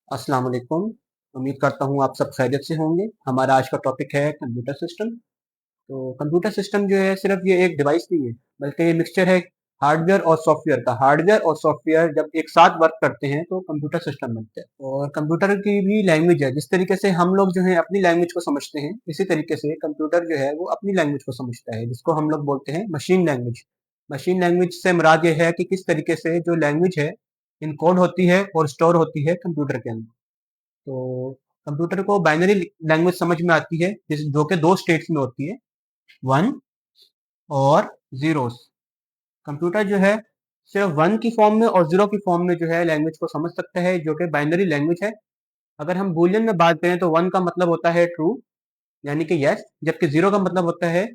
अस्सलाम वालेकुम। उम्मीद करता हूँ आप सब खैरियत से होंगे। हमारा आज का टॉपिक है कंप्यूटर सिस्टम। तो कंप्यूटर सिस्टम जो है सिर्फ ये एक डिवाइस नहीं है, बल्कि ये मिक्सचर है हार्डवेयर और सॉफ्टवेयर का। हार्डवेयर और सॉफ्टवेयर जब एक साथ वर्क करते हैं तो कंप्यूटर सिस्टम बनता है। और कंप्यूटर की भी लैंग्वेज है। जिस तरीके से हम लोग जो है अपनी लैंग्वेज को समझते हैं, इसी तरीके से कंप्यूटर जो है वो अपनी लैंग्वेज को समझता है, जिसको हम लोग बोलते हैं मशीन लैंग्वेज। मशीन लैंग्वेज से मुराद ये है कि किस तरीके से जो लैंग्वेज है इनकोड होती है और स्टोर होती है कंप्यूटर के अंदर। तो कंप्यूटर को बाइनरी लैंग्वेज समझ में आती है, जो कि दो स्टेट्स में होती है, वन और जीरोस। कंप्यूटर जो है सिर्फ वन की फॉर्म में और जीरो की फॉर्म में जो है लैंग्वेज को समझ सकता है, जो कि बाइनरी लैंग्वेज है। अगर हम बूलियन में बात करें तो वन का मतलब होता है ट्रू, यानी कि यस, जबकि जीरो का मतलब होता है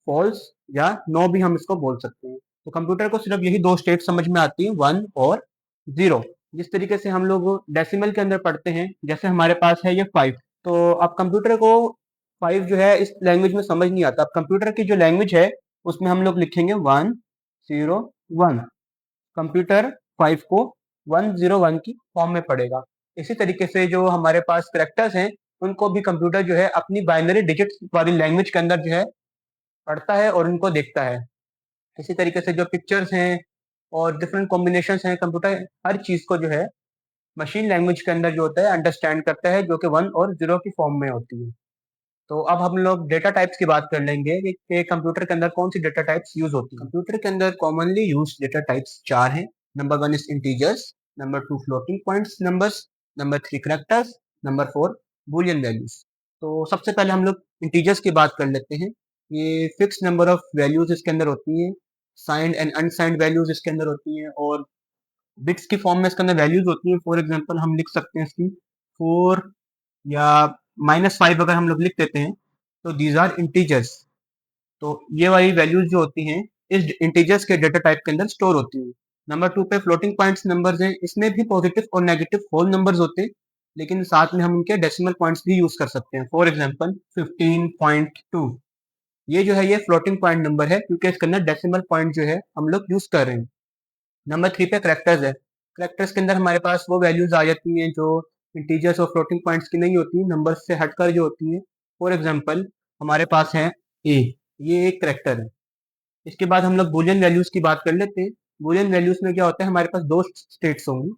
फॉल्स या नो भी हम इसको बोल सकते हैं। तो कंप्यूटर को सिर्फ यही दो स्टेट समझ में आती है, वन और जीरो। जिस तरीके से हम लोग डेसिमल के अंदर पढ़ते हैं, जैसे हमारे पास है ये फाइव। तो अब कंप्यूटर को फाइव जो है इस लैंग्वेज में समझ नहीं आता। अब कंप्यूटर की जो लैंग्वेज है उसमें हम लोग लिखेंगे one zero one. Computer five को वन जीरो वन की फॉर्म में पढ़ेगा। इसी तरीके से जो हमारे पास करेक्टर्स हैं उनको भी कंप्यूटर जो है अपनी बाइनरी डिजिट वाली लैंग्वेज के अंदर जो है पढ़ता है और उनको देखता है। इसी तरीके से जो पिक्चर्स हैं और डिफरेंट कॉम्बिनेशंस हैं, कंप्यूटर हर चीज को जो है मशीन लैंग्वेज के अंदर जो होता है अंडरस्टैंड करता है, जो कि वन और जीरो की फॉर्म में होती है। तो अब हम लोग डेटा टाइप्स की बात कर लेंगे कि कंप्यूटर के अंदर कौन सी डेटा टाइप्स यूज होती है। कंप्यूटर के अंदर कॉमनली यूज डेटा टाइप्स चार हैं। Number one is integers, number two floating points numbers, number three characters, number four Boolean values. तो सबसे पहले हम लोग इंटीजर्स की बात कर लेते हैं। ये फिक्स नंबर ऑफ वैल्यूज इसके अंदर होती हैं, साइंड एंड अनसाइंड वैल्यूज इसके अंदर होती हैं, और बिट्स की फॉर्म में इसके अंदर वैल्यूज होती हैं। फॉर एग्जांपल हम लिख सकते हैं इसकी फोर या -5 अगर हम लोग लिख देते हैं तो दीज आर इंटीजर्स। तो ये वाली वैल्यूज जो होती हैं इस इंटीजर्स के डेटा टाइप के अंदर स्टोर होती हैं। नंबर टू पे फ्लोटिंग पॉइंट्स नंबर्स हैं। इसमें भी पॉजिटिव और नेगेटिव होल नंबर्स होते हैं, लेकिन साथ में हम उनके डेसिमल पॉइंट्स भी यूज कर सकते हैं। फॉर एग्जांपल 15.2, ये जो है ये फ्लोटिंग पॉइंट नंबर है क्योंकि इसके अंदर डेसिमल पॉइंट जो है हम लोग यूज कर रहे हैं। नंबर थ्री पे करेक्टर्स है। करेक्टर्स के अंदर हमारे पास वो वैल्यूज आ जाती हैं जो इंटीजर्स और फ्लोटिंग पॉइंट्स की नहीं होती, नंबर्स से हटकर जो होती हैं। फॉर एग्जांपल हमारे पास है ए, ये एक करेक्टर है। इसके बाद हम लोग बूलियन वैल्यूज की बात कर लेते हैं। बूलियन वैल्यूज में क्या होता है, हमारे पास दो स्टेट्स होंगी,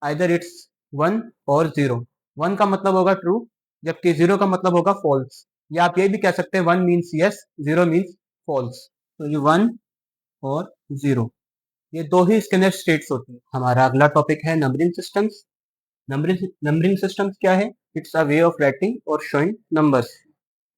आइदर इट्स वन और जीरो। वन का मतलब होगा ट्रू, जबकि जीरो का मतलब होगा फॉल्स। या आप ये भी कह सकते हैं one means yes, zero means false. तो ये वन और जीरो, ये दो ही इसके अंदर स्टेट्स होती हैं। हमारा अगला टॉपिक है नंबरिंग सिस्टम्स। नंबरिंग सिस्टम्स क्या है? It's a way of writing और शोइंग नंबर्स।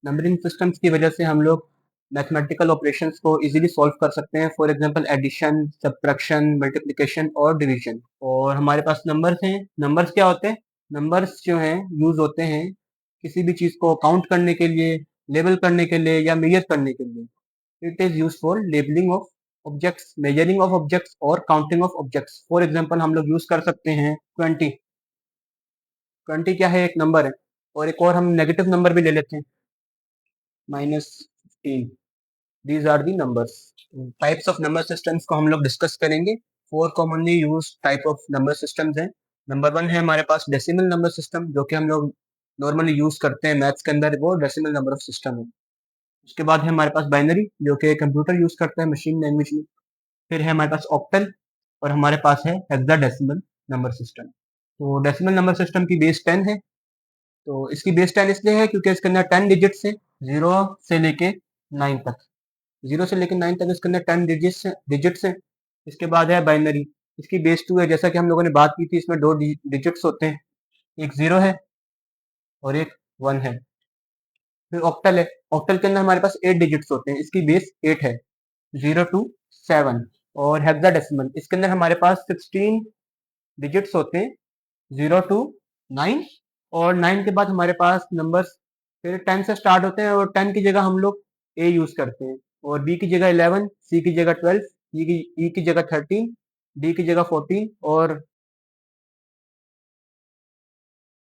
नंबरिंग सिस्टम्स की वजह से हम लोग मैथमेटिकल ऑपरेशंस को इजीली सॉल्व कर सकते हैं। For example addition, subtraction, multiplication और डिवीजन। और हमारे पास नंबर्स हैं। नंबर्स क्या होते हैं? नंबर्स जो हैं यूज होते हैं किसी भी चीज को काउंट करने के लिए, लेबल करने के लिए या मेजर करने के लिए। It is use for labelling of objects, measuring of objects और counting of objects. For example हम लोग यूज कर सकते हैं 20। 20 क्या है? एक नंबर है। और एक और हम नेगेटिव नंबर भी ले लेते हैं, -15। These are the numbers. Types of number systems को हम लोग डिस्कस करेंगे। Four commonly use type of number systems हैं। नंबर वन है हमारे पास डेसिमल नंबर सिस्टम, जो कि हम लोग नॉर्मली यूज करते हैं मैथ्स के अंदर, वो डेसिमल नंबर ऑफ सिस्टम है। उसके बाद है हमारे पास बाइनरी, जो कि कंप्यूटर यूज करता है मशीन लैंग्वेज में। फिर है हमारे पास ऑक्टल, और हमारे पास है हेक्साडेसिमल नंबर सिस्टम। तो डेसिमल नंबर सिस्टम की बेस 10 है। तो इसकी बेस 10 इसलिए है क्योंकि इसके अंदर 10 डिजिट्स हैं, जीरो से लेके 9 तक। जीरो से लेकर 9 तक इसके अंदर 10 डिजिट्स हैं। इसके बाद है बाइनरी, इसकी बेस 2 है। जैसा कि हम लोगों ने बात की थी, इसमें दो डिजिट्स होते हैं, एक जीरो है और एक वन है। फिर ऑक्टल है। ऑक्टल के अंदर हमारे पास 8 डिजिट्स होते हैं, इसकी बेस 8 है, 0 to 7। और हेक्साडेसिमल, इसके अंदर हमारे पास 16 डिजिट्स होते हैं, 0 to 9। और 9 के बाद हमारे पास नंबर्स फिर 10 से स्टार्ट होते हैं, और 10 की जगह हम लोग ए यूज करते हैं, और बी की जगह 11, सी की जगह 12, ई की जगह 13, डी की जगह 14 और